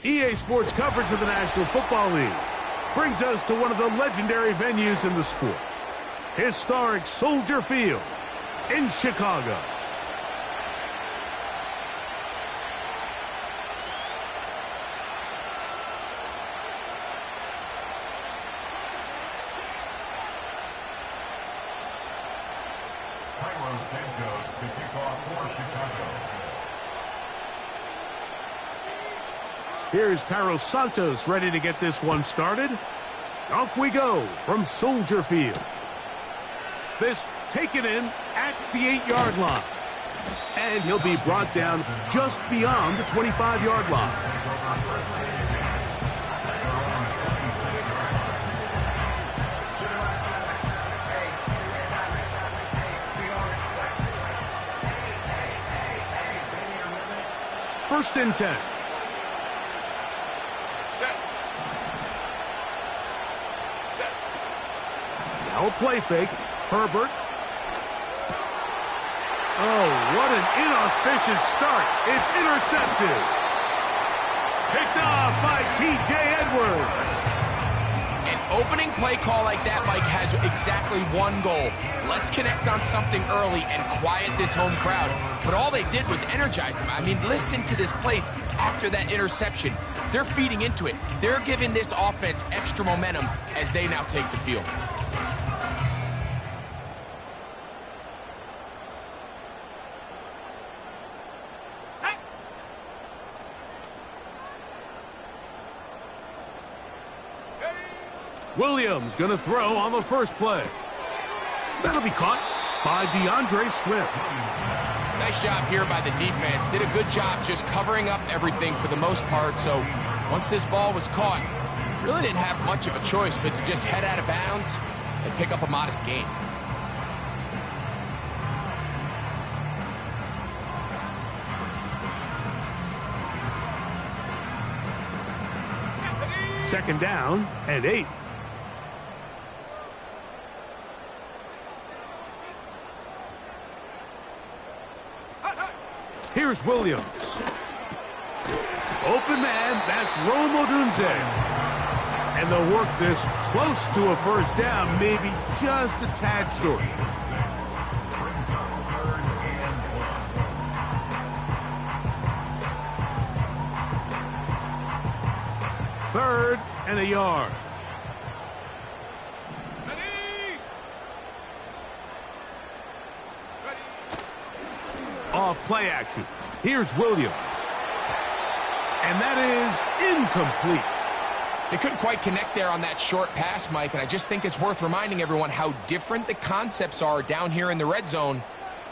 EA Sports coverage of the National Football League brings us to one of the legendary venues in the sport, historic Soldier Field in Chicago. Here's Carlos Santos ready to get this one started. Off we go from Soldier Field. This taken in at the 8-yard line. And he'll be brought down just beyond the 25-yard line. First and 10. Now a play fake. Herbert. Oh, what an inauspicious start. It's intercepted. Picked off by T.J. Edwards. An opening play call like that, Mike, has exactly one goal. Let's connect on something early and quiet this home crowd. But all they did was energize them. I mean, listen to this place after that interception. They're feeding into it. They're giving this offense extra momentum as they now take the field. Williams going to throw on the first play. That'll be caught by DeAndre Swift. Nice job here by the defense. Did a good job just covering up everything for the most part. So once this ball was caught, really didn't have much of a choice but to just head out of bounds and pick up a modest gain. Second down and 8. Here's Williams. Open man, that's Rome Odunze. And they'll work this close to a first down, maybe just a tad short. Third and a yard. Off play action. Here's Williams. And that is incomplete. They couldn't quite connect there on that short pass, Mike, and I just think it's worth reminding everyone how different the concepts are down here in the red zone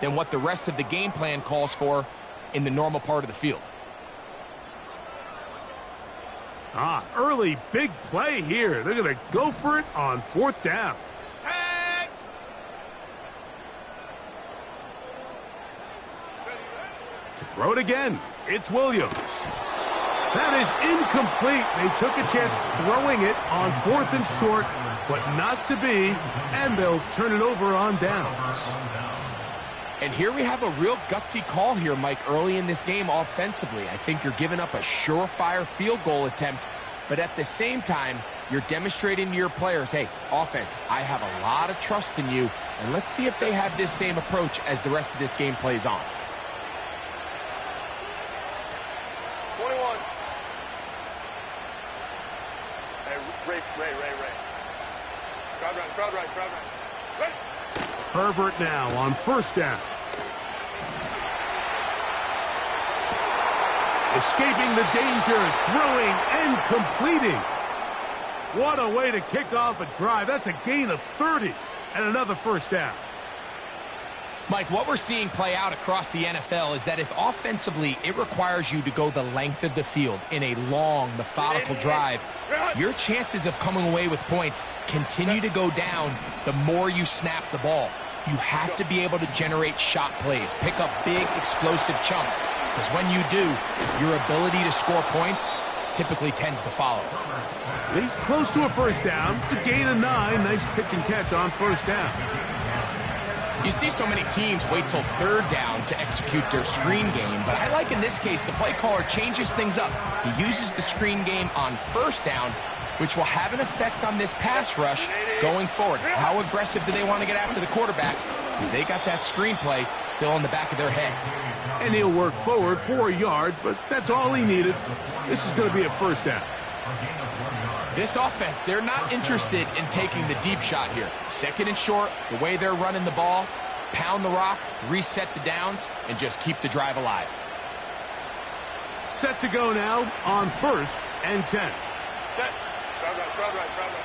than what the rest of the game plan calls for in the normal part of the field. Early big play here. They're going to go for it on fourth down. To throw it again, it's Williams. That is incomplete. They took a chance throwing it on fourth and short, but not to be, and they'll turn it over on downs. And here we have a real gutsy call here, Mike, early in this game offensively. I think you're giving up a surefire field goal attempt, but at the same time, you're demonstrating to your players, hey, offense, I have a lot of trust in you, and let's see if they have this same approach as the rest of this game plays on. 21. Hey, Ray. Crowd right. Ready? Herbert now on first down. Escaping the danger, throwing and completing. What a way to kick off a drive. That's a gain of 30 and another first down. Mike, what we're seeing play out across the NFL is that if offensively it requires you to go the length of the field in a long, methodical drive, your chances of coming away with points continue to go down the more you snap the ball. You have to be able to generate shot plays, pick up big, explosive chunks, because when you do, your ability to score points typically tends to follow. He's close to a first down. To gain a 9. Nice pitch and catch on first down. You see so many teams wait till third down to execute their screen game, but I like in this case the play caller changes things up. He uses the screen game on first down, which will have an effect on this pass rush going forward. How aggressive do they want to get after the quarterback? Because they got that screen play still in the back of their head. And he'll work forward for a yard, but that's all he needed. This is going to be a first down. This offense, they're not interested in taking the deep shot here. Second and short, the way they're running the ball, pound the rock, reset the downs, and just keep the drive alive. Set to go now on 1st and 10. Set. Drive right, drive right, drive right.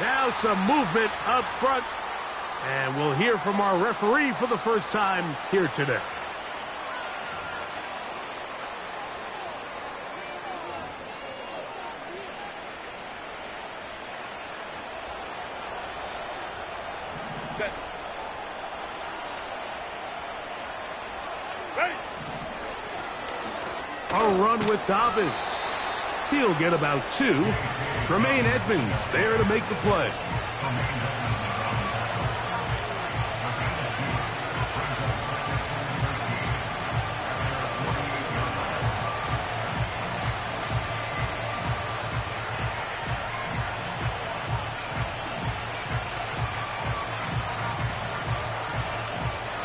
Now some movement up front. And we'll hear from our referee for the first time here today. Set. Ready. A run with Dobbins. He'll get about 2. Tremaine Edmonds there to make the play.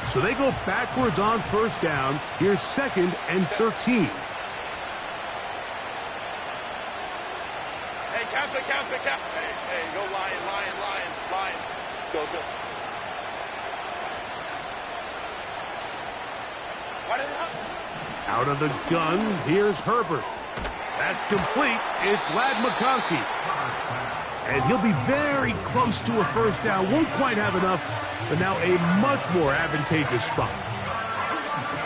So they go backwards on first down. Here's 2nd and 13. Hey, count it. Hey, go lion. Go. What is it? Out of the gun, here's Herbert. That's complete. It's Ladd McConkey. And he'll be very close to a first down. Won't quite have enough, but now a much more advantageous spot.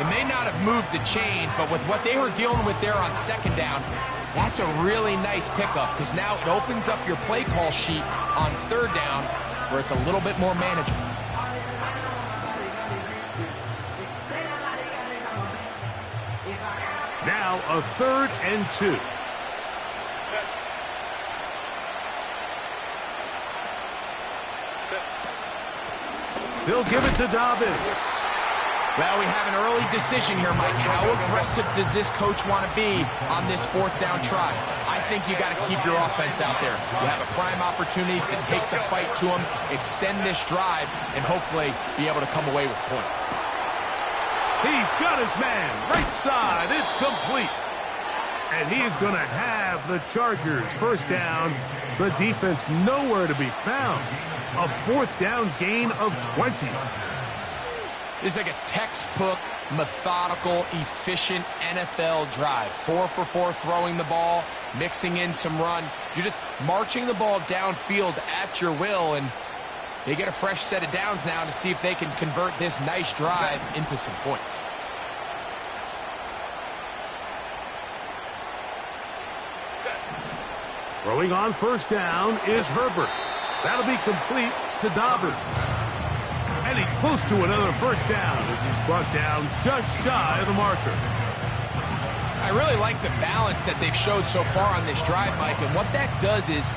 It may not have moved the chains, but with what they were dealing with there on second down, that's a really nice pickup because now it opens up your play call sheet on third down where it's a little bit more manageable. Now a 3rd and 2. They'll give it to Dobbins. Well, we have an early decision here, Mike. How aggressive does this coach want to be on this 4th down try? I think you got to keep your offense out there. You have a prime opportunity to take the fight to them, extend this drive, and hopefully be able to come away with points. He's got his man. Right side. It's complete. And he's going to have the Chargers first down. The defense nowhere to be found. A 4th down gain of 20. This is like a textbook, methodical, efficient NFL drive. 4 for 4 throwing the ball, mixing in some run. You're just marching the ball downfield at your will, and they get a fresh set of downs now to see if they can convert this nice drive into some points. Throwing on first down is Herbert. That'll be complete to Dobbins. And he's close to another first down as he's brought down just shy of the marker. I really like the balance that they've showed so far on this drive, Mike, and what that does is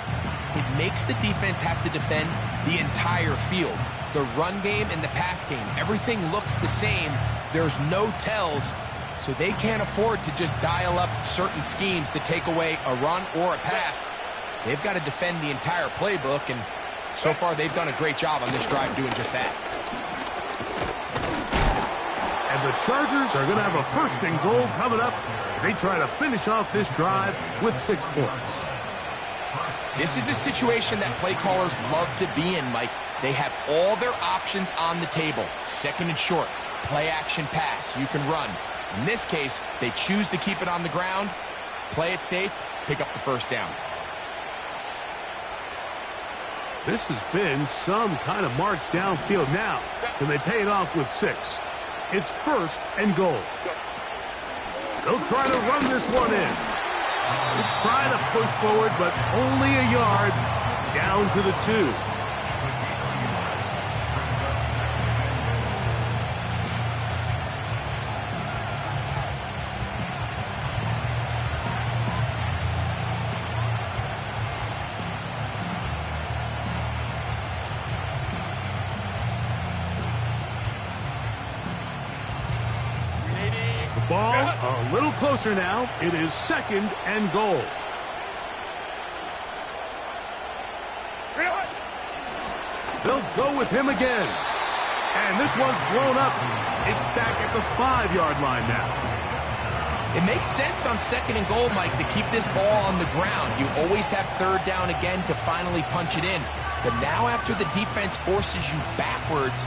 it makes the defense have to defend the entire field. The run game and the pass game, everything looks the same. There's no tells, so they can't afford to just dial up certain schemes to take away a run or a pass. They've got to defend the entire playbook, and so far they've done a great job on this drive doing just that. And the Chargers are going to have a 1st and goal coming up as they try to finish off this drive with 6 points. This is a situation that play callers love to be in, Mike. They have all their options on the table. 2nd and short, play action pass, you can run. In this case, they choose to keep it on the ground, play it safe, pick up the first down. This has been some kind of march downfield now. Can they pay it off with 6? It's 1st and goal. They'll try to run this one in. They'll try to push forward, but only a yard down to the 2. Ball a little closer now. It is 2nd and goal. They'll go with him again. And this one's blown up. It's back at the 5-yard line now. It makes sense on 2nd and goal, Mike, to keep this ball on the ground. You always have 3rd down again to finally punch it in. But now after the defense forces you backwards,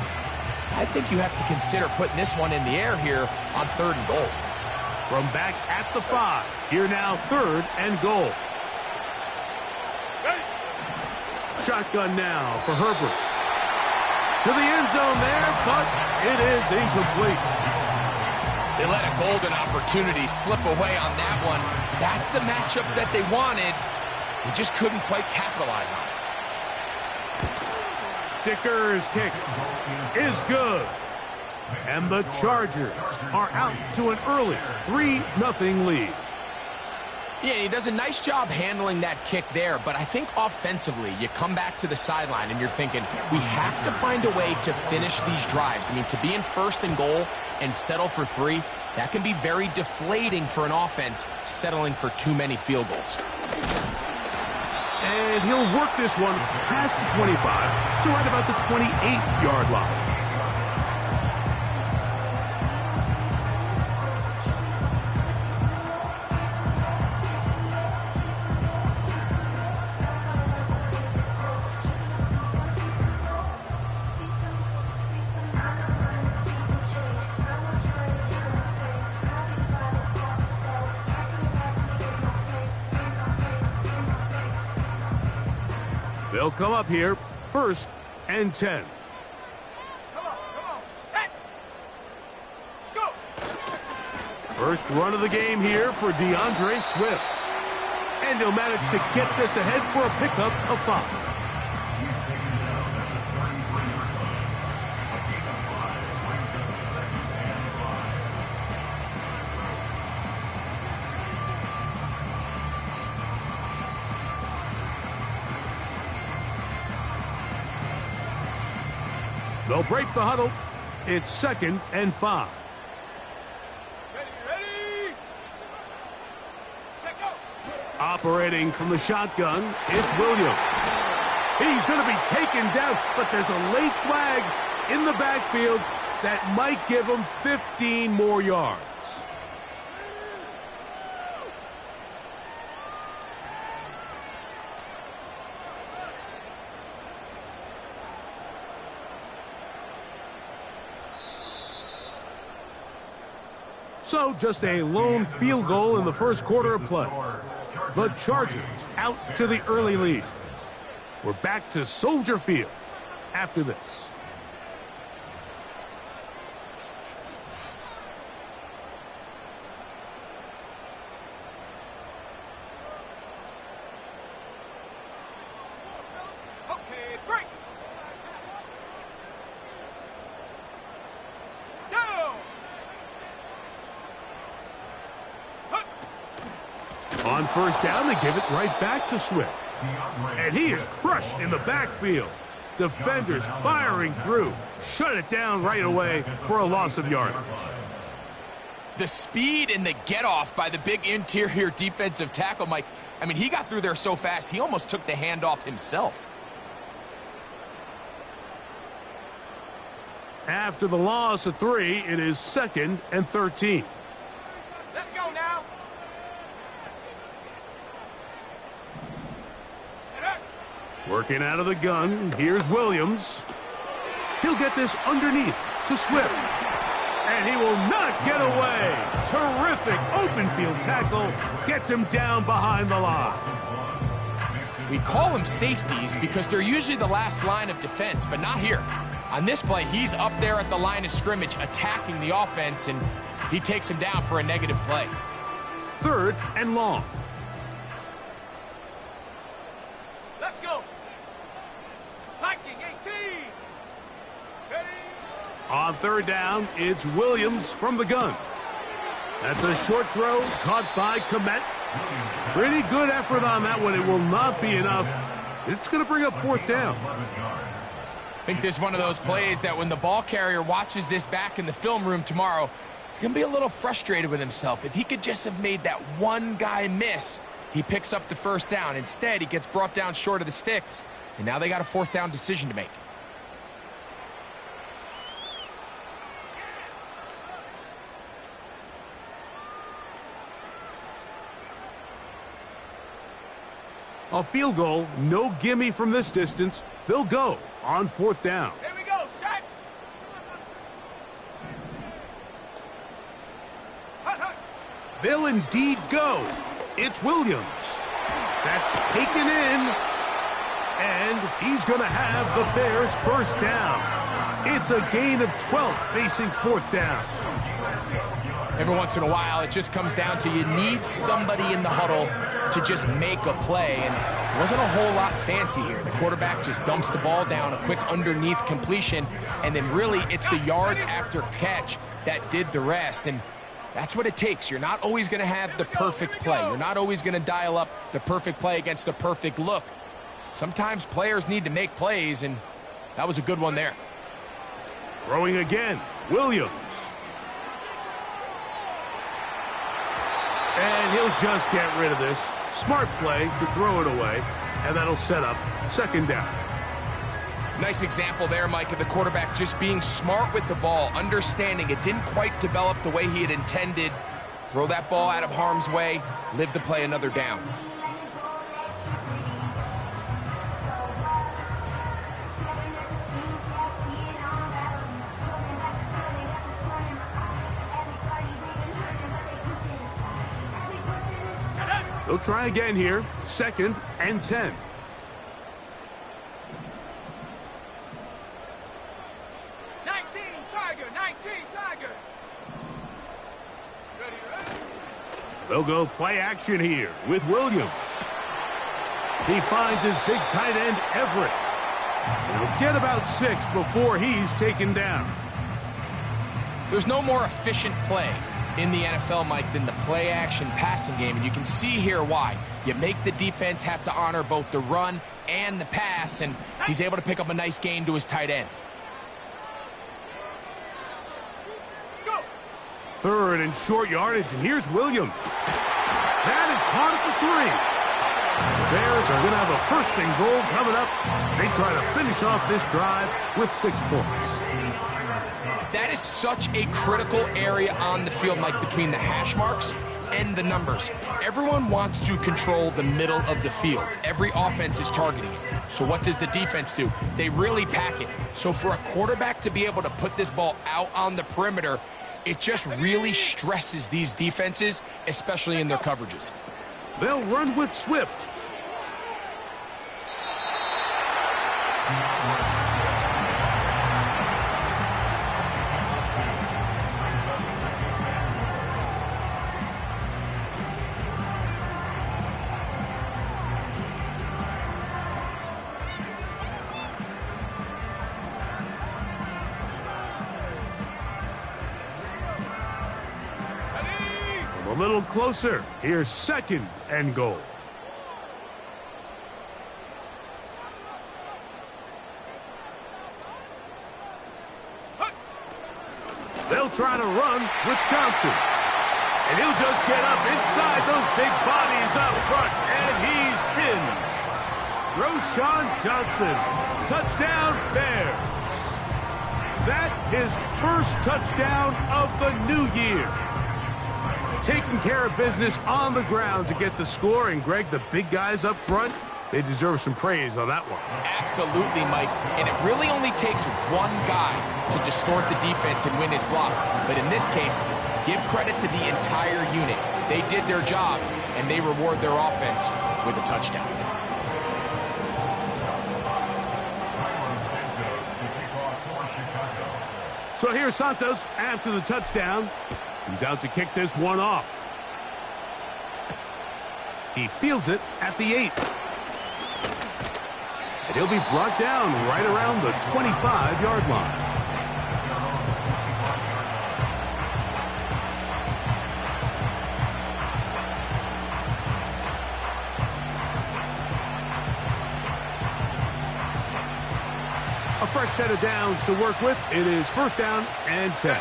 I think you have to consider putting this one in the air here on 3rd and goal. From back at the 5, here now 3rd and goal. Shotgun now for Herbert. To the end zone there, but it is incomplete. They let a golden opportunity slip away on that one. That's the matchup that they wanted. They just couldn't quite capitalize on it. Dicker's kick is good. And the Chargers are out to an early 3-0 lead. Yeah, he does a nice job handling that kick there, but I think offensively, you come back to the sideline and you're thinking, we have to find a way to finish these drives. I mean, to be in 1st and goal and settle for 3, that can be very deflating for an offense settling for too many field goals. And he'll work this one past the 25 to right about the 28-yard line. They'll come up here, 1st and 10. Come on, set. Go. First run of the game here for DeAndre Swift. And he'll manage to get this ahead for a pickup of 5. They'll break the huddle. It's 2nd and 5. Ready. Check out. Operating from the shotgun, it's Williams. He's going to be taken down, but there's a late flag in the backfield that might give him 15 more yards. So just a lone field goal in the 1st quarter of play. The Chargers out to the early lead. We're back to Soldier Field after this. Okay, break. On 1st down, they give it right back to Swift. And he is crushed in the backfield. Defenders firing through. Shut it down right away for a loss of yardage. The speed and the get-off by the big interior defensive tackle, Mike. I mean, he got through there so fast, he almost took the handoff himself. After the loss of 3, it is 2nd and 13. Let's go now. Working out of the gun, here's Williams. He'll get this underneath to Swift. And he will not get away. Terrific open field tackle. Gets him down behind the line. We call them safeties because they're usually the last line of defense, but not here. On this play, he's up there at the line of scrimmage attacking the offense, and he takes him down for a negative play. 3rd and long. Let's go. Hiking 18. Ready. On 3rd down, it's Williams from the gun. That's a short throw caught by Komet. Pretty good effort on that one. It will not be enough. It's going to bring up 4th down. I think this is one of those plays that when the ball carrier watches this back in the film room tomorrow, He's going to be a little frustrated with himself. If he could just have made that one guy miss, he picks up the first down. Instead, he gets brought down short of the sticks, and now they got a fourth down decision to make. A field goal, no gimme from this distance. They'll go on fourth down. Here we go, set. They'll indeed go. It's Williams. That's taken in. And he's going to have the Bears first down. It's a gain of 12 facing fourth down. Every once in a while, it just comes down to you need somebody in the huddle to just make a play, and it wasn't a whole lot fancy here. The quarterback just dumps the ball down, a quick underneath completion, and then really it's the yards after catch that did the rest, and that's what it takes. You're not always going to have the perfect play. You're not always going to dial up the perfect play against the perfect look. Sometimes players need to make plays, and that was a good one there. Throwing again, Williams. And he'll just get rid of this. Smart play to throw it away, and that'll set up second down. Nice example there, Mike, of the quarterback just being smart with the ball, understanding it didn't quite develop the way he had intended. Throw that ball out of harm's way, live to play another down. They'll try again here. Second and 10. They'll go play action here with Williams. He finds his big tight end, Everett. He'll get about 6 before he's taken down. There's no more efficient play in the NFL, Mike, than the play-action passing game, and you can see here why. You make the defense have to honor both the run and the pass, and he's able to pick up a nice gain to his tight end. Third and short yardage, and here's Williams. That is caught at the 3. The Bears are going to have a first and goal coming up. They try to finish off this drive with 6 points. That is such a critical area on the field, Mike, between the hash marks and the numbers. Everyone wants to control the middle of the field. Every offense is targeting it. So what does the defense do? They really pack it. So for a quarterback to be able to put this ball out on the perimeter, it just really stresses these defenses, especially in their coverages. They'll run with Swift. A little closer. Here's second and goal. They'll try to run with Johnson. And he'll just get up inside those big bodies up front. And he's in. Roschon Johnson. Touchdown, Bears. That his first touchdown of the new year. Taking care of business on the ground to get the score. And, Greg, the big guys up front, they deserve some praise on that one. Absolutely, Mike. And it really only takes one guy to distort the defense and win his block. But in this case, give credit to the entire unit. They did their job, and they reward their offense with a touchdown. So here's Santos after the touchdown. He's out to kick this one off. He fields it at the 8. And he'll be brought down right around the 25-yard line. A fresh set of downs to work with. It is first down and 10.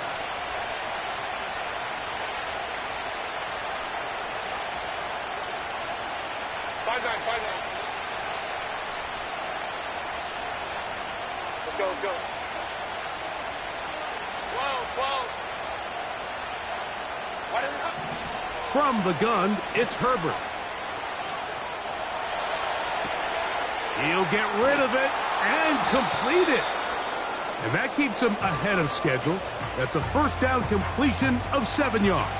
Go. Whoa. What is it? From the gun, it's Herbert. He'll get rid of it and complete it. And that keeps him ahead of schedule. That's a first down completion of 7 yards.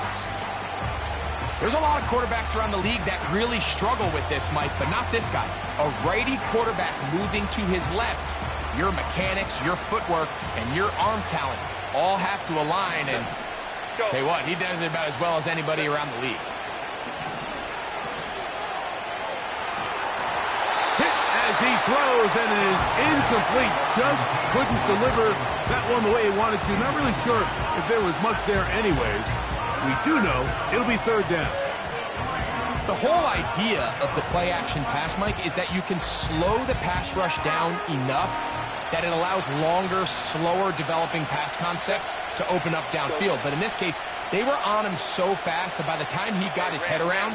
There's a lot of quarterbacks around the league that really struggle with this, Mike, but not this guy. A righty quarterback moving to his left. Your mechanics, your footwork, and your arm talent all have to align. And tell you what, he does it about as well as anybody around the league. As he throws, and it is incomplete. Just couldn't deliver that one the way he wanted to. Not really sure if there was much there anyways. We do know it'll be third down. The whole idea of the play-action pass, Mike, is that you can slow the pass rush down enough that it allows longer, slower developing pass concepts to open up downfield. But in this case, they were on him so fast that by the time he got his head around,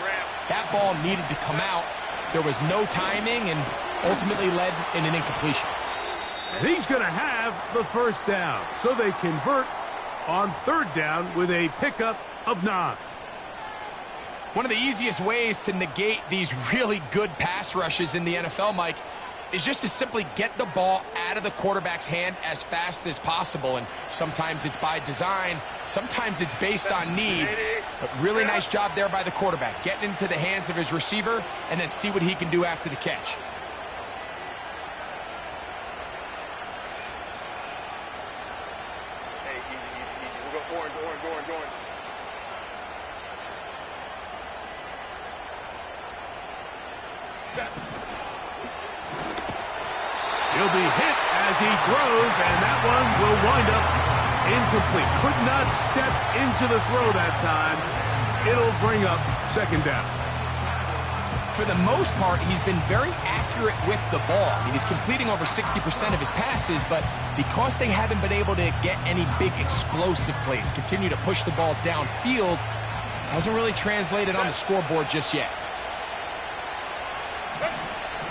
that ball needed to come out. There was no timing and ultimately led in an incompletion. And he's going to have the first down. So they convert on third down with a pickup of 9. One of the easiest ways to negate these really good pass rushes in the NFL, Mike, is just to simply get the ball out of the quarterback's hand as fast as possible. And sometimes it's by design, sometimes it's based on need. But really nice job there by the quarterback, getting into the hands of his receiver and then see what he can do after the catch. Hey, easy. We'll go orange. Set. He'll be hit as he throws, and that one will wind up incomplete. Could not step into the throw that time. It'll bring up second down. For the most part, he's been very accurate with the ball. He's completing over 60% of his passes, but because they haven't been able to get any big explosive plays, continue to push the ball downfield, hasn't really translated on the scoreboard just yet.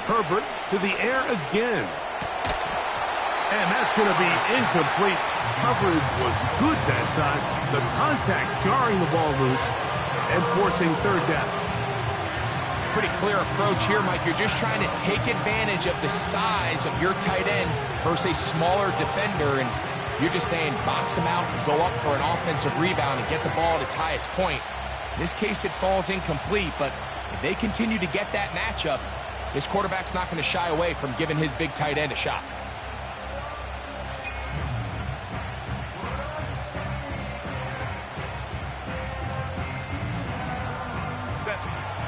Herbert to the air again. And that's going to be incomplete. Coverage was good that time. The contact jarring the ball loose and forcing third down. Pretty clear approach here, Mike. You're just trying to take advantage of the size of your tight end versus a smaller defender, and you're just saying box him out and go up for an offensive rebound and get the ball at its highest point. In this case, it falls incomplete, but if they continue to get that matchup, this quarterback's not going to shy away from giving his big tight end a shot.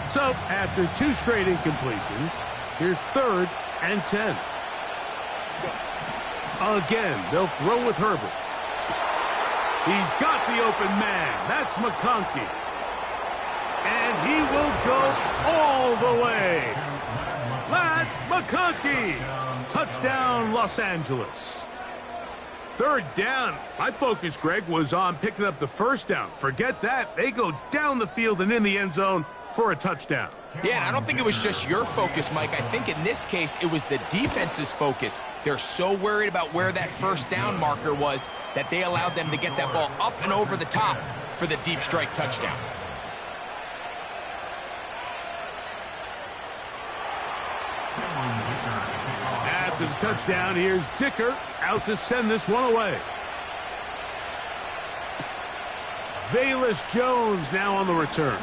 So, after 2 straight incompletions, here's 3rd and 10. Again, they'll throw with Herbert. He's got the open man. That's McConkey. And he will go all the way. Matt McConkey. Touchdown, Los Angeles. Third down. My focus, Greg, was on picking up the first down. Forget that. They go down the field and in the end zone for a touchdown. Yeah, and I don't think it was just your focus, Mike. I think in this case, it was the defense's focus. They're so worried about where that first down marker was that they allowed them to get that ball up and over the top for the deep strike touchdown. After the touchdown, here's Dicker out to send this one away. Velus Jones now on the return.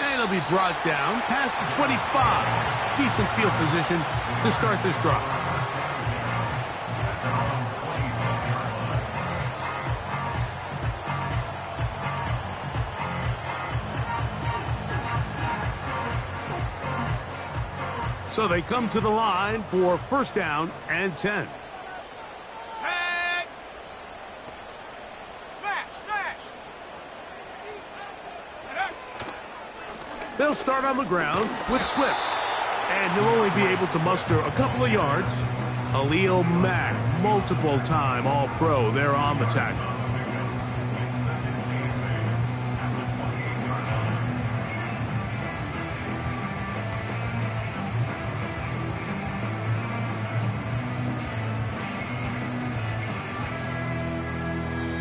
And he'll be brought down past the 25. Decent field position to start this drive. So they come to the line for first down and 10. They'll start on the ground with Swift. And he'll only be able to muster a couple of yards. Khalil Mack, multiple-time All-Pro there on the tackle.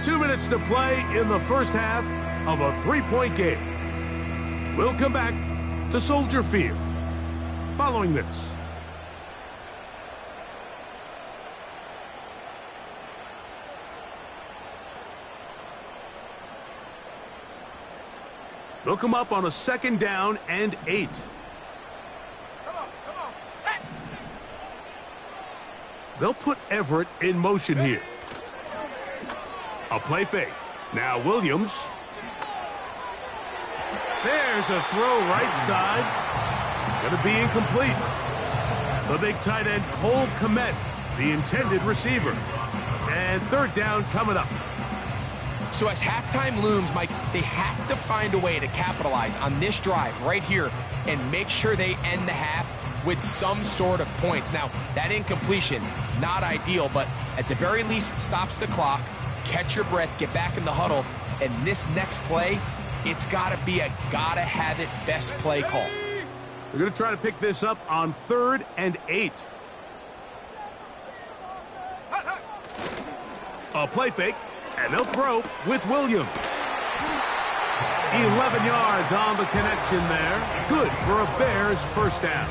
2 minutes to play in the first half of a 3-point game. We'll come back to Soldier Field following this. They'll come up on a 2nd down and 8. Come on, set. They'll put Everett in motion here. A play fake. Now Williams. There's a throw right side. It's going to be incomplete. The big tight end Cole Kmet, the intended receiver. And 3rd down coming up. So as halftime looms, Mike, they have to find a way to capitalize on this drive right here and make sure they end the half with some sort of points. Now, that incompletion, not ideal, but at the very least, it stops the clock. Catch your breath, get back in the huddle, and this next play, it's got to be a gotta-have-it best play call. They're going to try to pick this up on 3rd and 8. A play fake. And they'll throw with Williams. 11 yards on the connection there. Good for a Bears 1st down.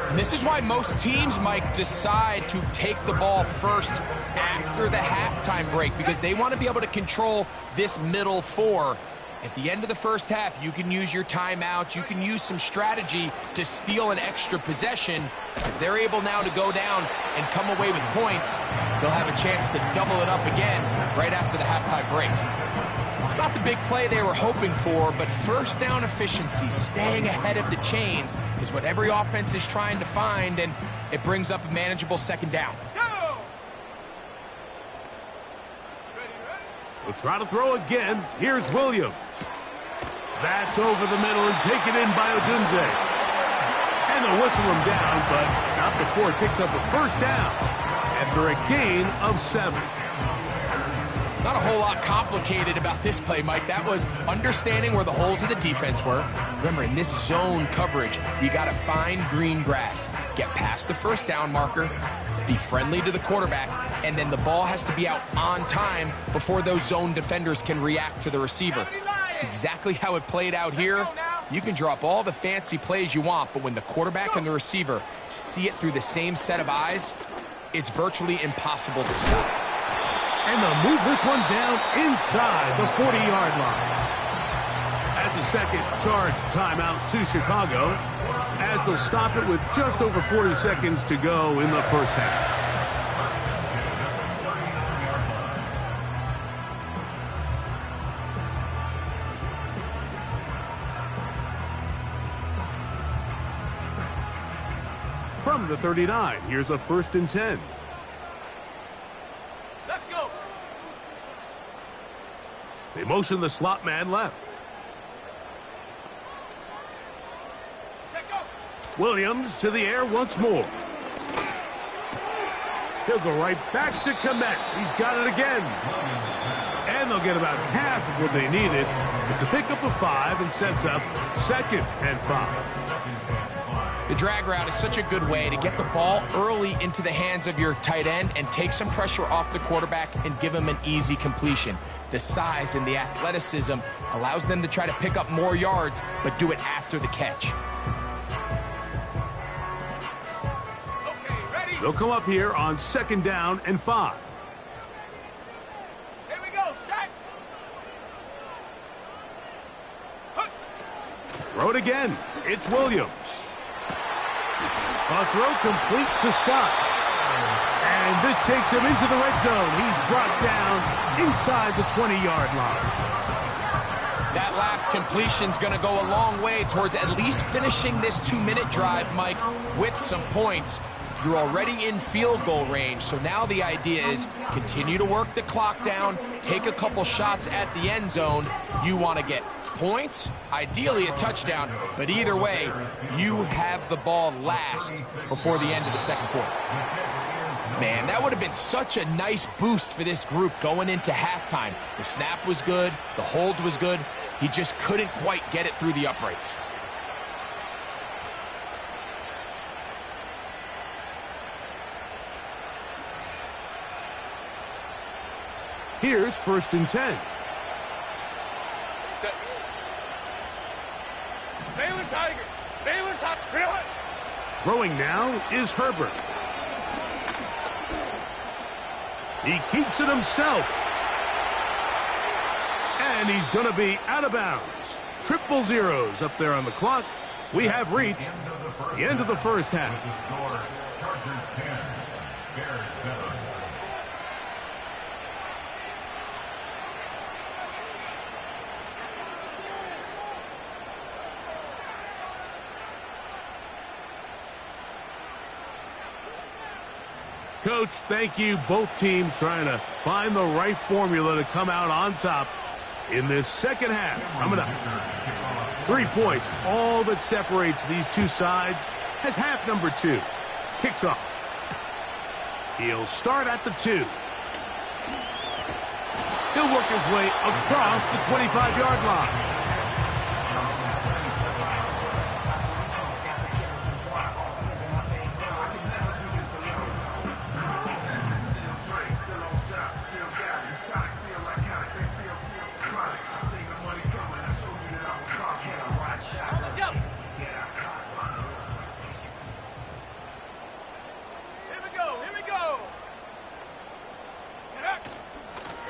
And this is why most teams, Mike, decide to take the ball first after the halftime break, because they want to be able to control this middle 4. At the end of the first half, you can use your timeout. You can use some strategy to steal an extra possession. If they're able now to go down and come away with points, they'll have a chance to double it up again right after the halftime break. It's not the big play they were hoping for, but 1st down efficiency, staying ahead of the chains, is what every offense is trying to find, and it brings up a manageable 2nd down. We'll try to throw again. Here's Williams. That's over the middle and taken in by Odunze. And they'll whistle him down, but not before he picks up a 1st down after a gain of 7. Not a whole lot complicated about this play, Mike. That was understanding where the holes of the defense were. Remember, in this zone coverage, you got to find green grass. Get past the 1st down marker, be friendly to the quarterback, and then the ball has to be out on time before those zone defenders can react to the receiver. It's exactly how it played out here. You can draw up all the fancy plays you want, but when the quarterback and the receiver see it through the same set of eyes, it's virtually impossible to stop. And they'll move this one down inside the 40-yard line. That's a 2nd charge timeout to Chicago, as they'll stop it with just over 40 seconds to go in the first half. From the 39, here's a 1st and 10. Let's go. They motion the slot man left. Williams to the air once more. He'll go right back to Kmet. He's got it again. And they'll get about half of what they needed. It's a pickup of 5 and sets up 2nd and 5. The drag route is such a good way to get the ball early into the hands of your tight end and take some pressure off the quarterback and give him an easy completion. The size and the athleticism allows them to try to pick up more yards, but do it after the catch. They'll come up here on 2nd down and 5. Here we go, set. Throw it again. It's Williams. A throw complete to Scott. And this takes him into the red zone. He's brought down inside the 20-yard line. That last completion's going to go a long way towards at least finishing this 2-minute drive, Mike, with some points. You're already in field goal range, so now the idea is continue to work the clock down, take a couple shots at the end zone. You want to get points, ideally a touchdown, but either way, you have the ball last before the end of the 2nd quarter. Man, that would have been such a nice boost for this group going into halftime. The snap was good, the hold was good, he just couldn't quite get it through the uprights. Here's 1st and 10. Baylor Tiger. Baylor Tiger. Really? Throwing now is Herbert. He keeps it himself. And he's going to be out of bounds. 000 up there on the clock. We have reached the end of the first half. Coach, thank you. Both teams trying to find the right formula to come out on top in this second half. Coming up, 3 points, all that separates these two sides as half number 2 kicks off. He'll start at the 2. He'll work his way across the 25-yard line.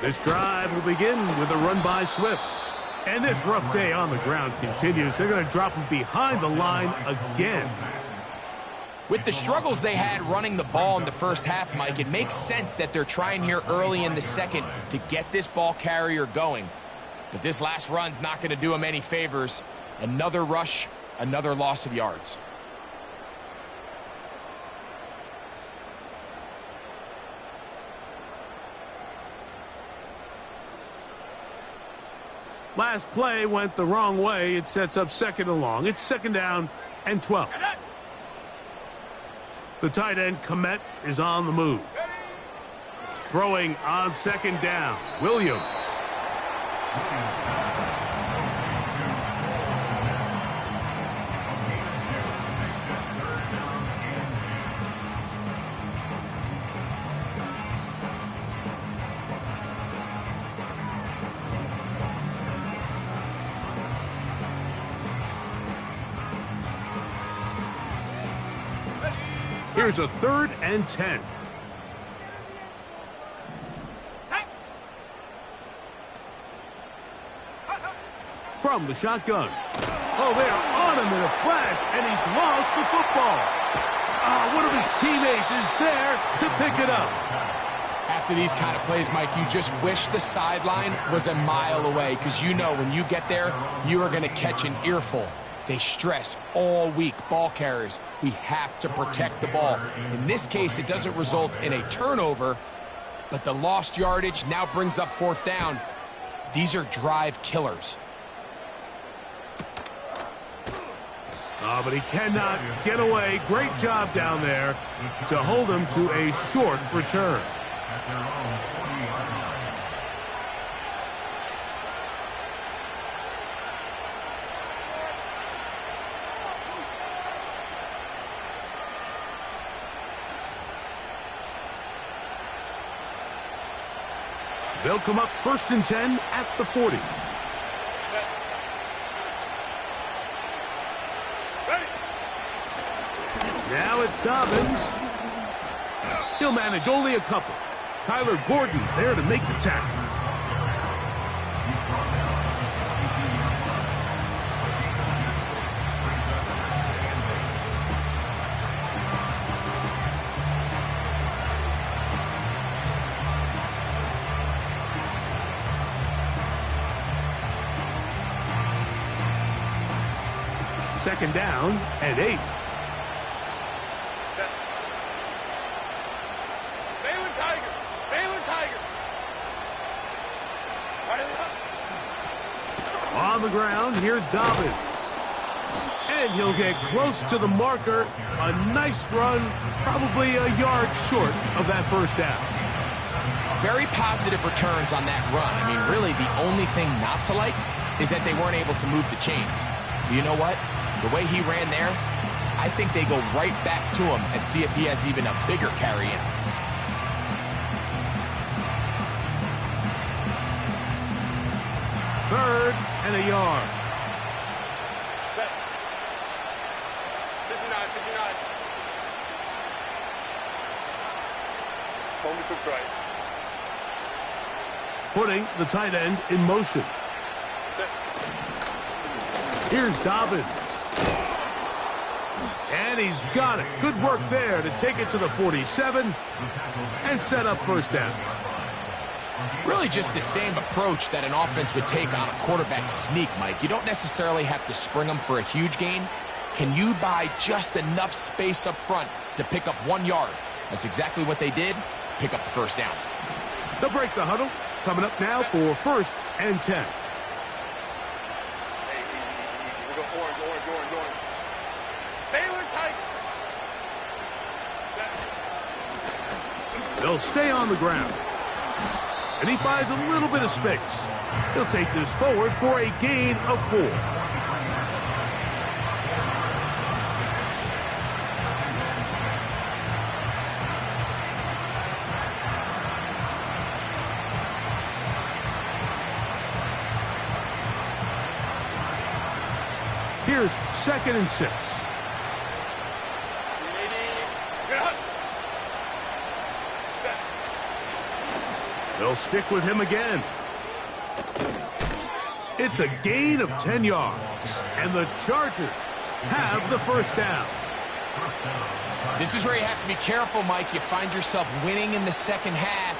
This drive will begin with a run by Swift. And this rough day on the ground continues. They're going to drop him behind the line again. With the struggles they had running the ball in the first half, Mike, it makes sense that they're trying here early in the second to get this ball carrier going. But this last run's not going to do him any favors. Another rush, another loss of yards. Last play went the wrong way. It sets up 2nd and long. It's 2nd down and 12. The tight end, Komet, is on the move. Throwing on 2nd down, Williams. Here's a 3rd and 10. From the shotgun. Oh, they're on him in a flash, and he's lost the football. One of his teammates is there to pick it up. After these kind of plays, Mike, you just wish the sideline was a mile away, because you know when you get there, you are going to catch an earful. They stress all week, ball carriers, we have to protect the ball. In this case, it doesn't result in a turnover, but the lost yardage now brings up 4th down. These are drive killers. But he cannot get away. Great job down there to hold him to a short return. They'll come up 1st and 10 at the 40. Now it's Dobbins. He'll manage only a couple. Kyler Gordon there to make the tackle. Second down and 8. Baylor Tiger. Baylor Tiger. On the ground, here's Dobbins. And he'll get close to the marker. A nice run, probably a yard short of that 1st down. Very positive returns on that run. I mean, really, the only thing not to like is that they weren't able to move the chains. But you know what? The way he ran there, I think they go right back to him and see if he has even a bigger carry in. and a yard. Set. 59, 59. Hold me to right. Putting the tight end in motion. Set. Here's Dobbins. And he's got it. Good work there to take it to the 47 and set up first down. Really just the same approach that an offense would take on a quarterback sneak, Mike. You don't necessarily have to spring them for a huge gain. Can you buy just enough space up front to pick up 1 yard? That's exactly what they did. Pick up the first down. They'll break the huddle. Coming up now for first and 10. Hey, easy. We go orange. Baylor tight. Set. They'll stay on the ground. And he finds a little bit of space. He'll take this forward for a gain of 4. Here's 2nd and 6. They'll stick with him again. It's a gain of 10 yards, and the Chargers have the first down. This is where you have to be careful, Mike. You find yourself winning in the second half.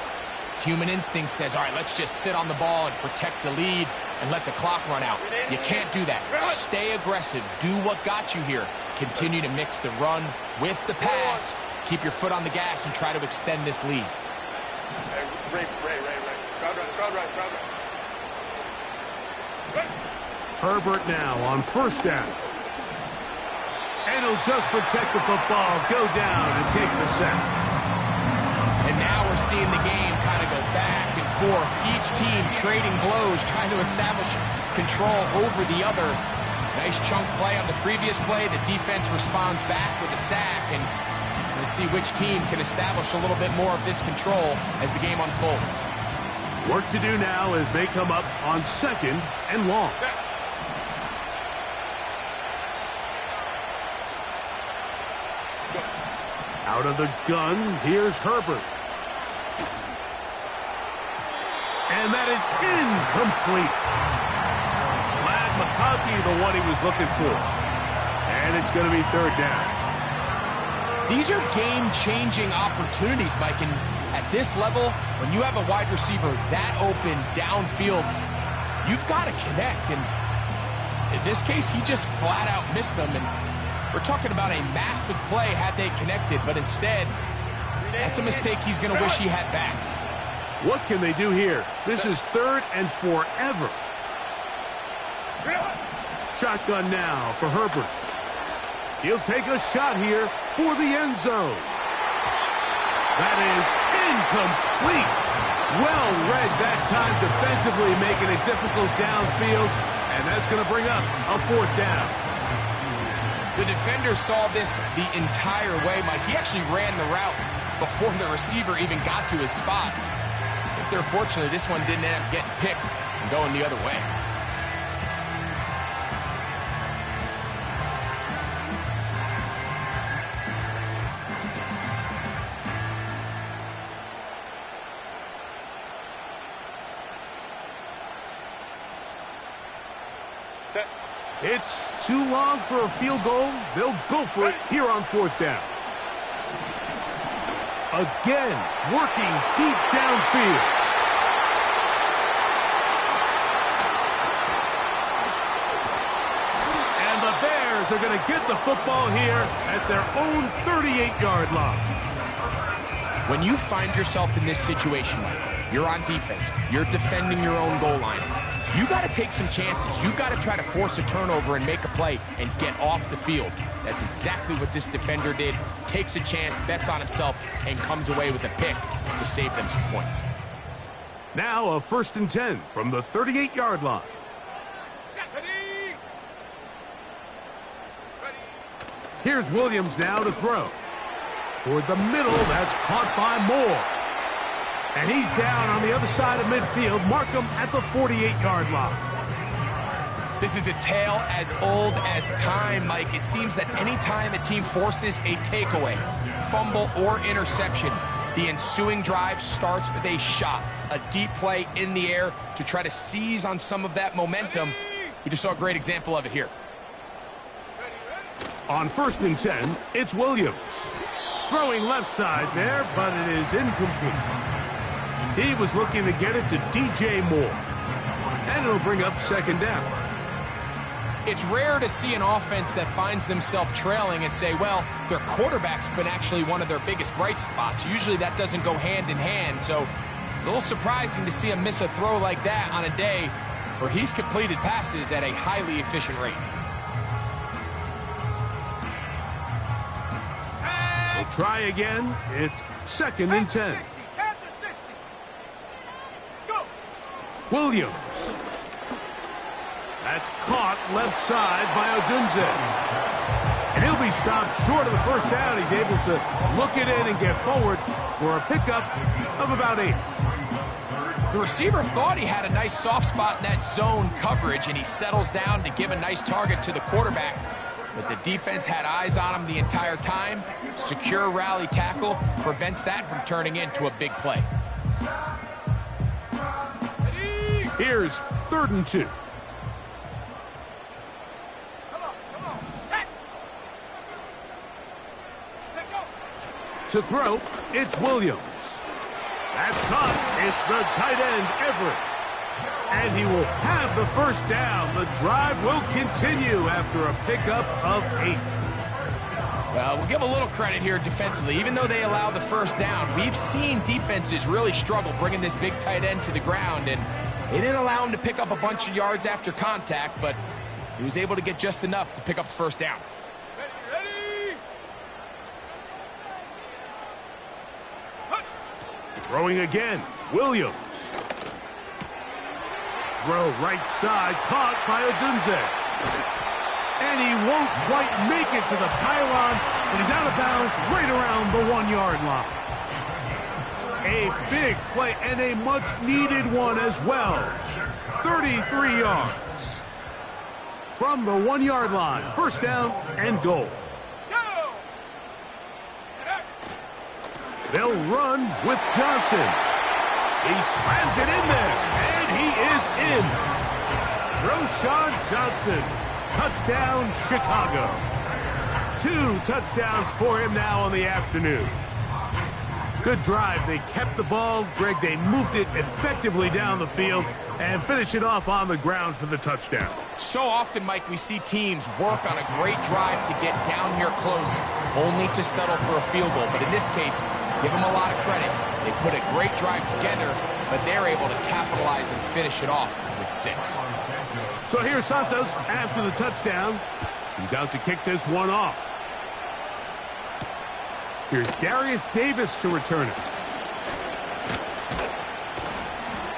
Human instinct says, all right, let's just sit on the ball and protect the lead and let the clock run out. You can't do that. Stay aggressive. Do what got you here. Continue to mix the run with the pass. Keep your foot on the gas and try to extend this lead. Ray. Crowd right. Herbert now on first down. And he'll just protect the football, go down and take the sack. And now we're seeing the game kind of go back and forth. Each team trading blows, trying to establish control over the other. Nice chunk play on the previous play. The defense responds back with a sack, and we'll see which team can establish a little bit more of this control as the game unfolds. Work to do now as they come up on 2nd and long. Out of the gun, here's Herbert. And that is incomplete. Vlad McConkey, the one he was looking for. And it's going to be 3rd down. These are game-changing opportunities, Mike. And at this level, when you have a wide receiver that open downfield, you've got to connect. And in this case, he just flat out missed them. And we're talking about a massive play had they connected, but instead, that's a mistake he's going to wish he had back. What can they do here? This is 3rd and forever. Shotgun now for Herbert. He'll take a shot here for the end zone. That is incomplete. Well read that time defensively, making it difficult downfield, and that's going to bring up a 4th down. The defender saw this the entire way, Mike. He actually ran the route before the receiver even got to his spot. If they're fortunate, this one didn't end up getting picked and going the other way. It's too long for a field goal. They'll go for it here on 4th down. Again, working deep downfield. And the Bears are going to get the football here at their own 38-yard line. When you find yourself in this situation, Mike, you're on defense, you're defending your own goal line, you got to take some chances. You got to try to force a turnover and make a play and get off the field. That's exactly what this defender did. Takes a chance, bets on himself, and comes away with a pick to save them some points. Now a 1st and 10 from the 38-yard line. Here's Williams now to throw. Toward the middle, that's caught by Moore. And he's down on the other side of midfield. Mark him at the 48-yard line. This is a tale as old as time, Mike. It seems that any time a team forces a takeaway, fumble, or interception, the ensuing drive starts with a shot, a deep play in the air to try to seize on some of that momentum. We just saw a great example of it here. On 1st and 10, it's Williams. Throwing left side there, but it is incomplete. He was looking to get it to DJ Moore. And it'll bring up 2nd down. It's rare to see an offense that finds themselves trailing and say, well, their quarterback's been actually one of their biggest bright spots. Usually that doesn't go hand in hand, so it's a little surprising to see him miss a throw like that on a day where he's completed passes at a highly efficient rate. We'll try again. It's 2nd and 10. Williams. That's caught left side by Odunze. And he'll be stopped short of the 1st down. He's able to look it in and get forward for a pickup of about 8. The receiver thought he had a nice soft spot in that zone coverage, and he settles down to give a nice target to the quarterback. But the defense had eyes on him the entire time. Secure rally tackle prevents that from turning into a big play. Here's 3rd and 2. To throw, it's Williams. That's caught. It's the tight end, Everett. And he will have the 1st down. The drive will continue after a pickup of 8. Well, we'll give a little credit here defensively. Even though they allow the 1st down, we've seen defenses really struggle bringing this big tight end to the ground. And they didn't allow him to pick up a bunch of yards after contact, but he was able to get just enough to pick up the 1st down. Throwing again, Williams. Throw right side, caught by Odunze. And he won't quite make it to the pylon, and he's out of bounds right around the 1-yard line. A big play and a much-needed one as well. 33 yards. From the 1-yard line, 1st down and goal. They'll run with Johnson. He slams it in there, and he is in. Roschon Johnson, touchdown Chicago. 2 touchdowns for him now on the afternoon. Good drive. They kept the ball. Greg, they moved it effectively down the field and finished it off on the ground for the touchdown. So often, Mike, we see teams work on a great drive to get down here close, only to settle for a field goal. But in this case, give them a lot of credit. They put a great drive together, but they're able to capitalize and finish it off with 6. So here's Santos after the touchdown. He's out to kick this one off. Here's Darius Davis to return it.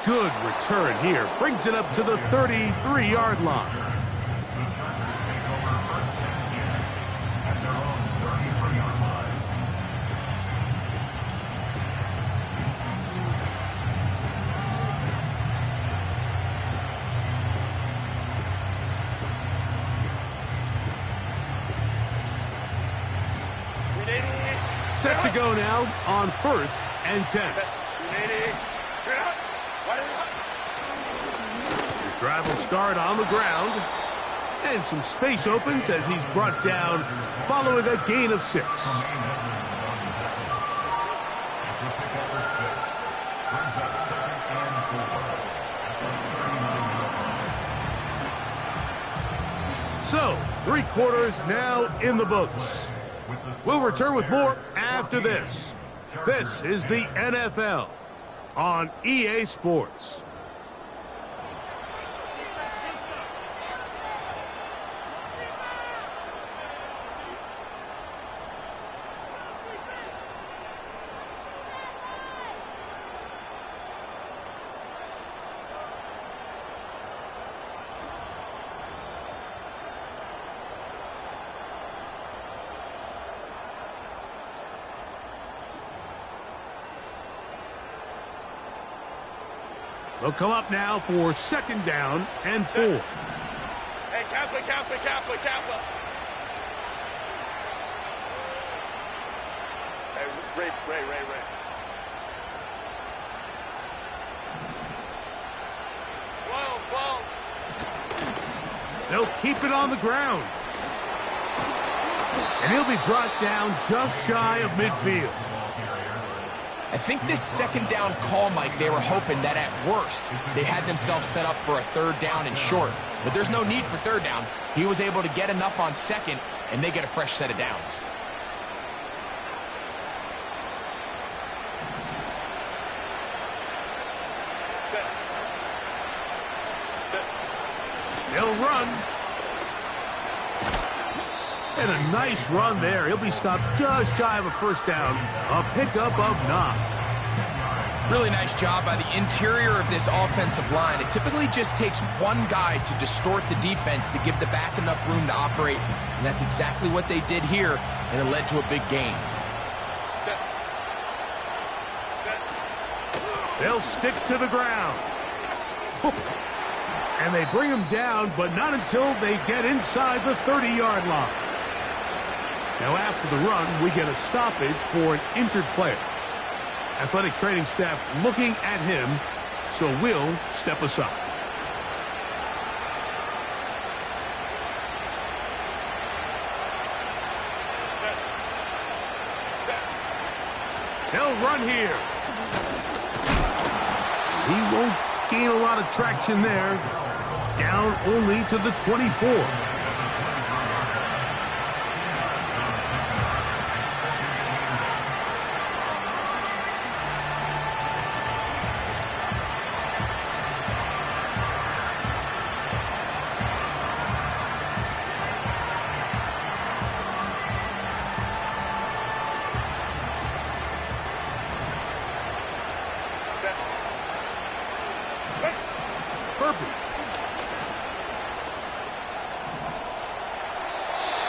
Good return here. Brings it up to the 33-yard line. Set to go now on 1st and 10. His drive will start on the ground. And some space opens as he's brought down following a gain of 6. So, 3 quarters now in the books. We'll return with more after this. This is the NFL on EA Sports. They'll come up now for 2nd down and 4. Kappa. Hey, Ray. Whoa. They'll keep it on the ground. And he'll be brought down just shy of midfield. I think this second down call, Mike, they were hoping that at worst they had themselves set up for a third down and short. But there's no need for third down. He was able to get enough on second, and they get a fresh set of downs. They'll run. And a nice run there. He'll be stopped just shy of a first down. A pickup of 9. Really nice job by the interior of this offensive line. It typically just takes one guy to distort the defense to give the back enough room to operate. And that's exactly what they did here, and it led to a big gain. They'll stick to the ground. And they bring him down, but not until they get inside the 30-yard line. Now, after the run, we get a stoppage for an injured player. Athletic training staff looking at him, so we'll step aside. They'll run here. He won't gain a lot of traction there. Down only to the 24.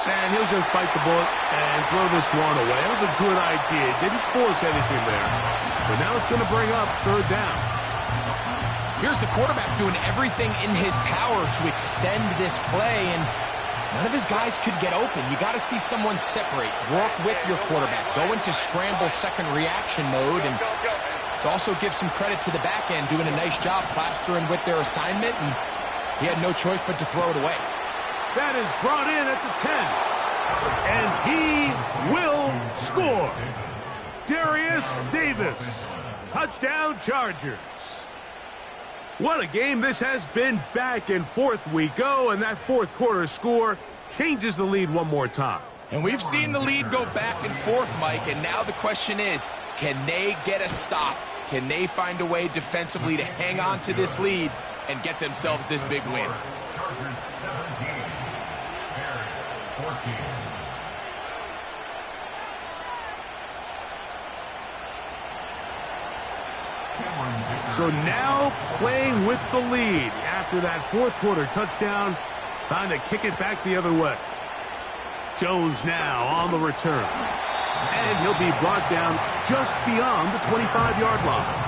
And he'll just bite the bullet and throw this one away. That was a good idea. Didn't force anything there. But now it's going to bring up third down. Here's the quarterback doing everything in his power to extend this play, and none of his guys could get open. You got to see someone separate. Work with your quarterback. Go into scramble second reaction mode, and let's also give some credit to the back end doing a nice job plastering with their assignment, and he had no choice but to throw it away. That is brought in at the 10. And he will score. Darius Davis. Touchdown Chargers. What a game this has been. Back and forth we go, and that fourth quarter score changes the lead one more time. And we've seen the lead go back and forth, Mike, and now the question is, can they get a stop? Can they find a way defensively to hang on to this lead and get themselves this big win? So now playing with the lead after that fourth quarter touchdown. Time to kick it back the other way. Jones now on the return. And he'll be brought down just beyond the 25-yard line.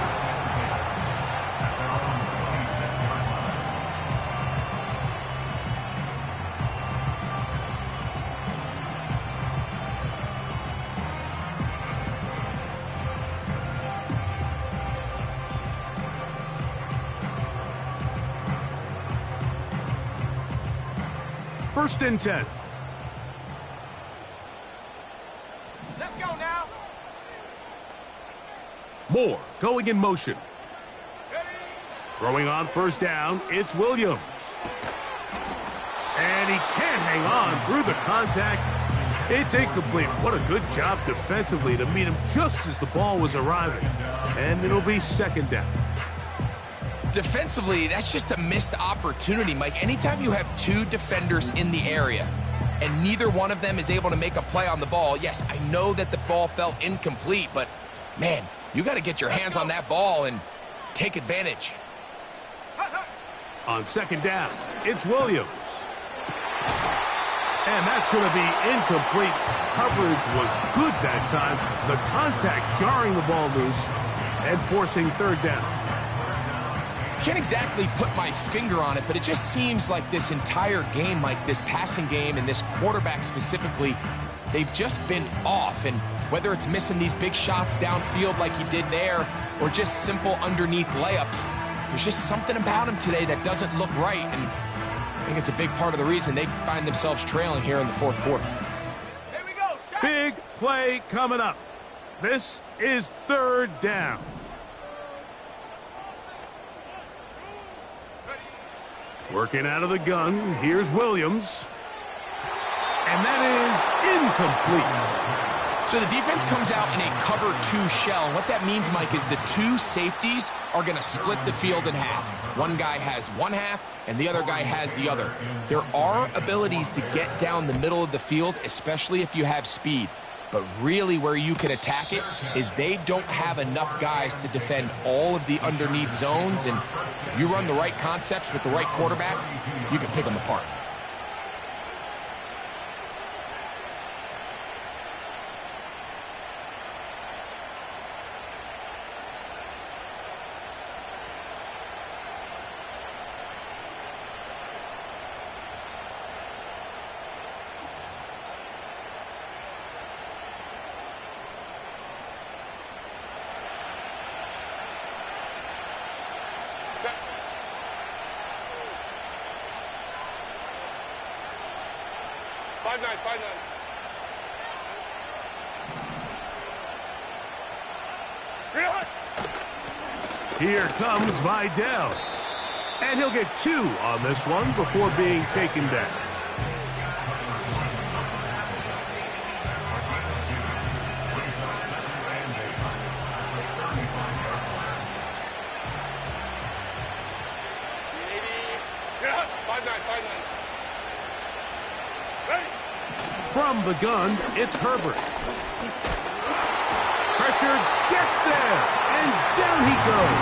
First and 10. Let's go now. Moore going in motion. Throwing on first down, it's Williams. And he can't hang on through the contact. It's incomplete. What a good job defensively to meet him just as the ball was arriving. And it'll be second down. Defensively, that's just a missed opportunity, Mike. Anytime you have two defenders in the area and neither one of them is able to make a play on the ball, yes, I know that the ball felt incomplete, but, man, you got to get your hands on that ball and take advantage. On second down, it's Williams. And that's going to be incomplete. Coverage was good that time. The contact jarring the ball loose and forcing third down. Can't exactly put my finger on it, but it just seems like this entire game, like this passing game and this quarterback specifically, they've just been off. And whether it's missing these big shots downfield like he did there or just simple underneath layups, there's just something about him today that doesn't look right. And I think it's a big part of the reason they find themselves trailing here in the fourth quarter. Here we go. Shot. Big play coming up. This is third down. Working out of the gun, here's Williams. And that is incomplete. So the defense comes out in a cover 2 shell. And what that means, Mike, is the 2 safeties are going to split the field in half. One guy has one half, and the other guy has the other. There are abilities to get down the middle of the field, especially if you have speed. But really where you can attack it is they don't have enough guys to defend all of the underneath zones. And if you run the right concepts with the right quarterback, you can pick them apart. Five nine. Here comes Vidal. And he'll get 2 on this one before being taken down. From the gun, it's Herbert. Pressure gets there, and down he goes.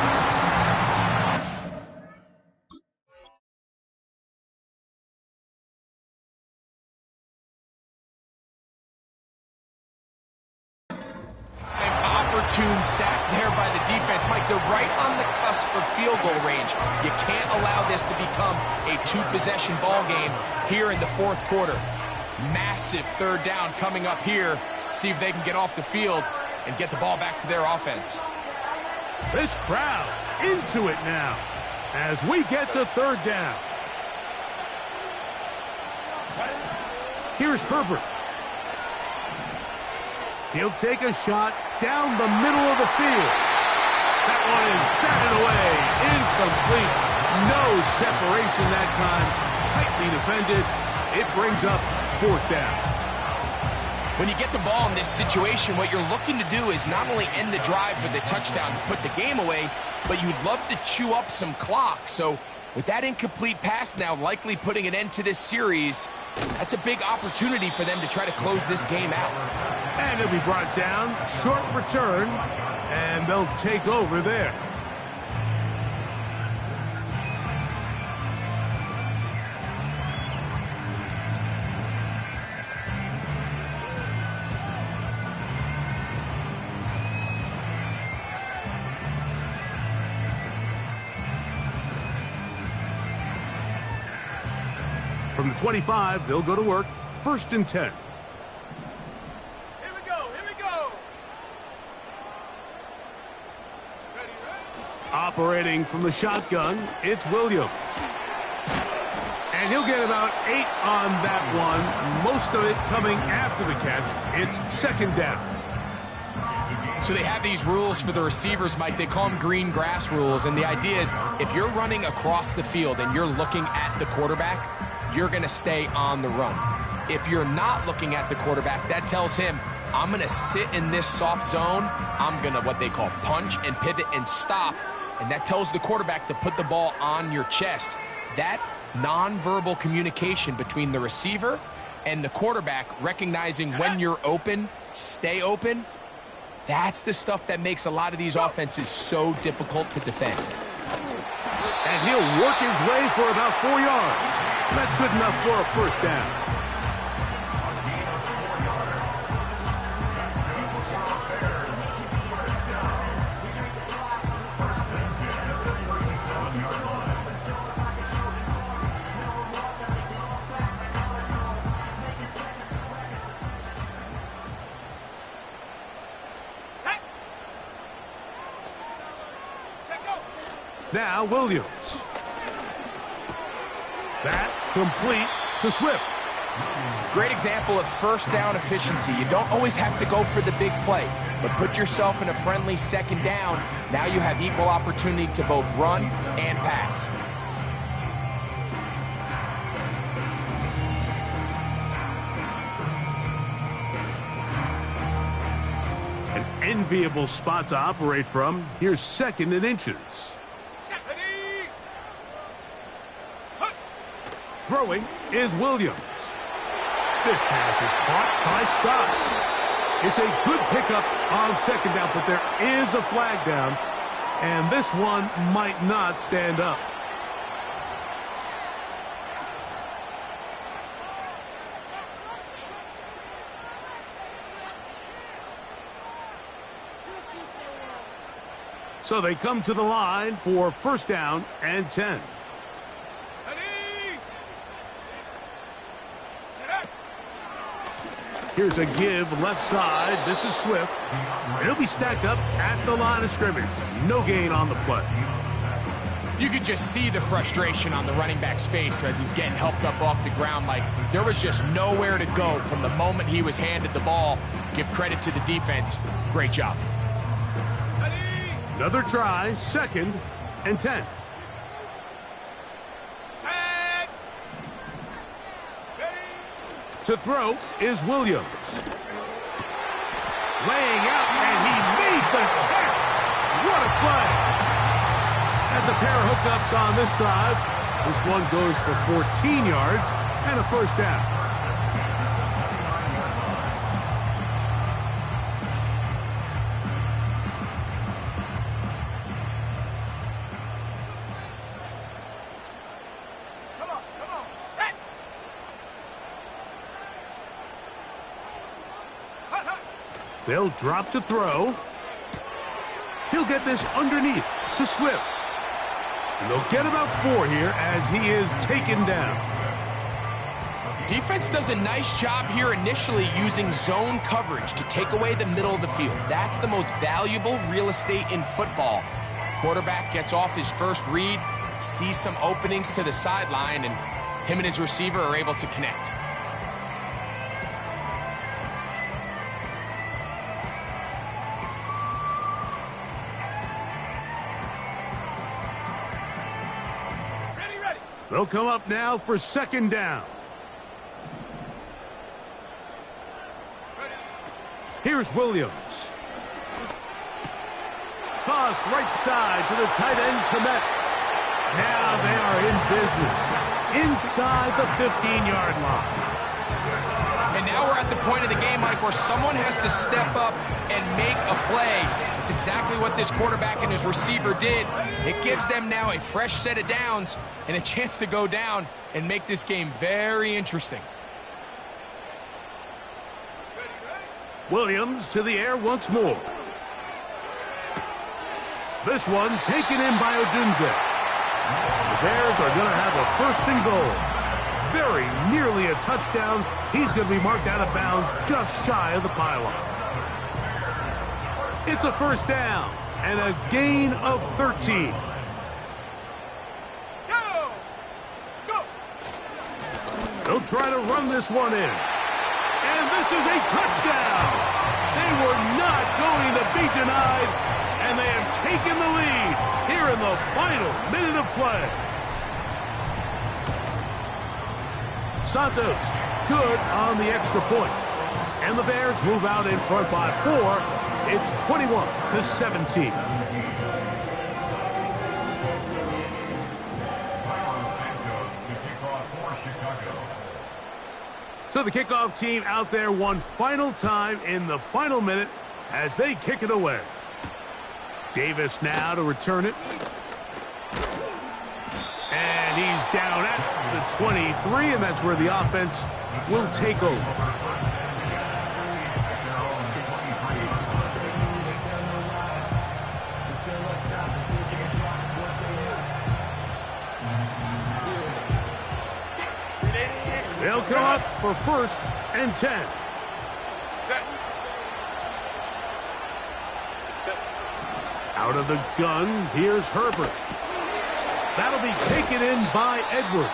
An opportune sack there by the defense. Mike, they're right on the cusp of field goal range. You can't allow this to become a 2-possession ball game here in the fourth quarter. Massive third down coming up here. See if they can get off the field and get the ball back to their offense. This crowd into it now as we get to third down. Here's Herbert. He'll take a shot down the middle of the field. That one is batted away. Incomplete. No separation that time. Tightly defended. It brings up fourth down. When you get the ball in this situation, what you're looking to do is not only end the drive with a touchdown to put the game away, but you'd love to chew up some clock. So with that incomplete pass now likely putting an end to this series, that's a big opportunity for them to try to close this game out. And it'll be brought down, short return, and they'll take over there. From the 25, they'll go to work. 1st and 10. Here we go. Ready. Operating from the shotgun, it's Williams. And he'll get about 8 on that one. Most of it coming after the catch. It's 2nd down. So they have these rules for the receivers, Mike. They call them green grass rules. And the idea is if you're running across the field and you're looking at the quarterback, you're going to stay on the run. If you're not looking at the quarterback, that tells him, I'm going to sit in this soft zone. I'm going to what they call punch and pivot and stop. And that tells the quarterback to put the ball on your chest. That nonverbal communication between the receiver and the quarterback, recognizing when you're open, stay open, that's the stuff that makes a lot of these offenses so difficult to defend. And he'll work his way for about 4 yards. That's good enough for a first down. Now Williams. That complete to Swift. Great example of first down efficiency. You don't always have to go for the big play, but put yourself in a friendly second down. Now you have equal opportunity to both run and pass. An enviable spot to operate from. Here's 2nd and inches. Throwing is Williams. This pass is caught by Scott. It's a good pickup on 2nd down, but there is a flag down, and this one might not stand up. So they come to the line for 1st down and 10. Here's a give left side. This is Swift. And he'll be stacked up at the line of scrimmage. No gain on the play. You could just see the frustration on the running back's face as he's getting helped up off the ground. Like there was just nowhere to go from the moment he was handed the ball. Give credit to the defense. Great job. Another try, 2nd and 10. To throw is Williams. Laying out, and he made the catch. What a play. That's a pair of hookups on this drive. This one goes for 14 yards and a 1st down. They'll drop to throw. He'll get this underneath to Swift. And they'll get about 4 here as he is taken down. Defense does a nice job here initially using zone coverage to take away the middle of the field. That's the most valuable real estate in football. Quarterback gets off his first read, sees some openings to the sideline, and him and his receiver are able to connect. They'll come up now for 2nd down. Here's Williams. Toss right side to the tight end, Komet. Now they are in business inside the 15-yard line. And now we're at the point of the game, Mike, where someone has to step up and make a play. It's exactly what this quarterback and his receiver did. It gives them now a fresh set of downs and a chance to go down and make this game very interesting. Williams to the air once more. This one taken in by Odunze. The Bears are going to have a 1st and goal. Very nearly a touchdown. He's going to be marked out of bounds just shy of the pylon. It's a 1st down and a gain of 13. Go! They'll try to run this one in. And this is a touchdown. They were not going to be denied, and they have taken the lead here in the final minute of play. Santos, good on the extra point. And the Bears move out in front by 4. It's 21-17. So the kickoff team out there one final time in the final minute as they kick it away. Davis now to return it. And he's down at the 23, and that's where the offense will take over. They'll come up for 1st and 10. Out of the gun, here's Herbert. That'll be taken in by Edwards.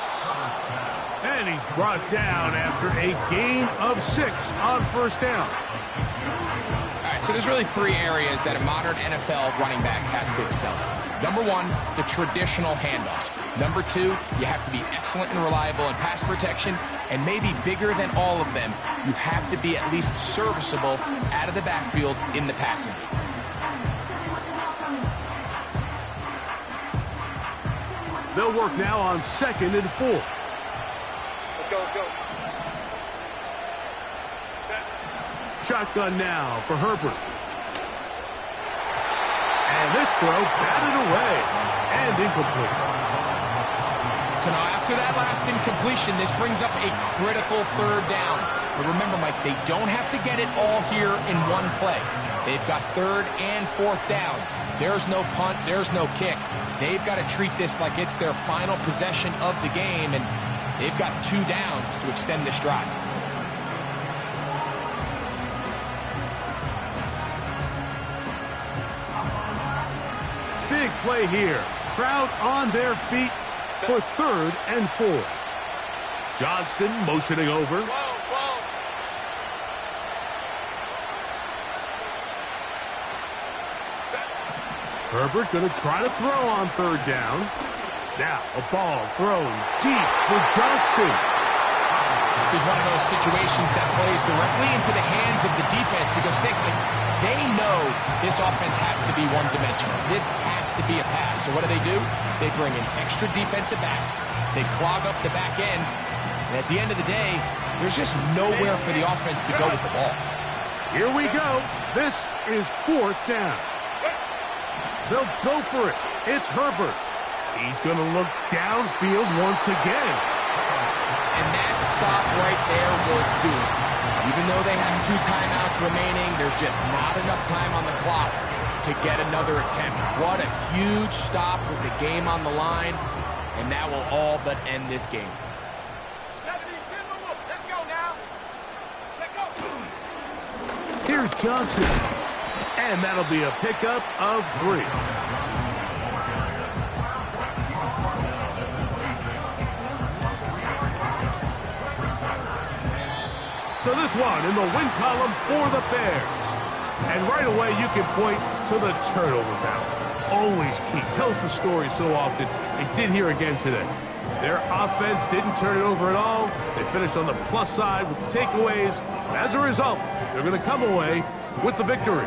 And he's brought down after a gain of 6 on first down. All right, so there's really 3 areas that a modern NFL running back has to excel at. Number 1, the traditional handoffs. Number 2, you have to be excellent and reliable in pass protection. And maybe bigger than all of them, you have to be at least serviceable out of the backfield in the passing game. They'll work now on 2nd and 4. Let's go, let's go. Shotgun now for Herbert. And this throw batted away and incomplete. So now after that last incompletion, this brings up a critical 3rd down. But remember, Mike, they don't have to get it all here in one play. They've got 3rd and 4th down. There's no punt, there's no kick. They've got to treat this like it's their final possession of the game, and they've got 2 downs to extend this drive. Big play here. Crowd on their feet for 3rd and 4. Johnston motioning over. Herbert going to try to throw on 3rd down. Now a ball thrown deep for Johnston. This is one of those situations that plays directly into the hands of the defense because they know this offense has to be one-dimensional. This has to be a pass. So what do? They bring in extra defensive backs. They clog up the back end. And at the end of the day, there's just nowhere for the offense to go with the ball. Here we go. This is 4th down. They'll go for it. It's Herbert. He's going to look downfield once again. And that stop right there will do it. Even though they have 2 timeouts remaining, there's just not enough time on the clock to get another attempt. What a huge stop with the game on the line. And that will all but end this game. Let's go now. Let's go. Here's Johnson. And that'll be a pickup of 3. So this one in the win column for the Bears. And right away you can point to the turnover battle. Always key. Tells the story so often. It did here again today. Their offense didn't turn it over at all. They finished on the plus side with the takeaways. As a result, they're going to come away with the victory.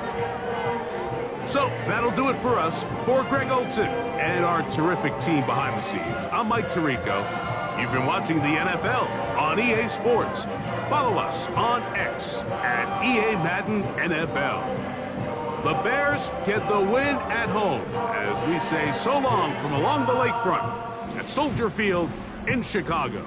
So that'll do it for us. For Greg Olson and our terrific team behind the scenes, I'm Mike Tirico. You've been watching the NFL on EA Sports. Follow us on X at EA Madden NFL. The Bears get the win at home as we say so long from along the lakefront at Soldier Field in Chicago.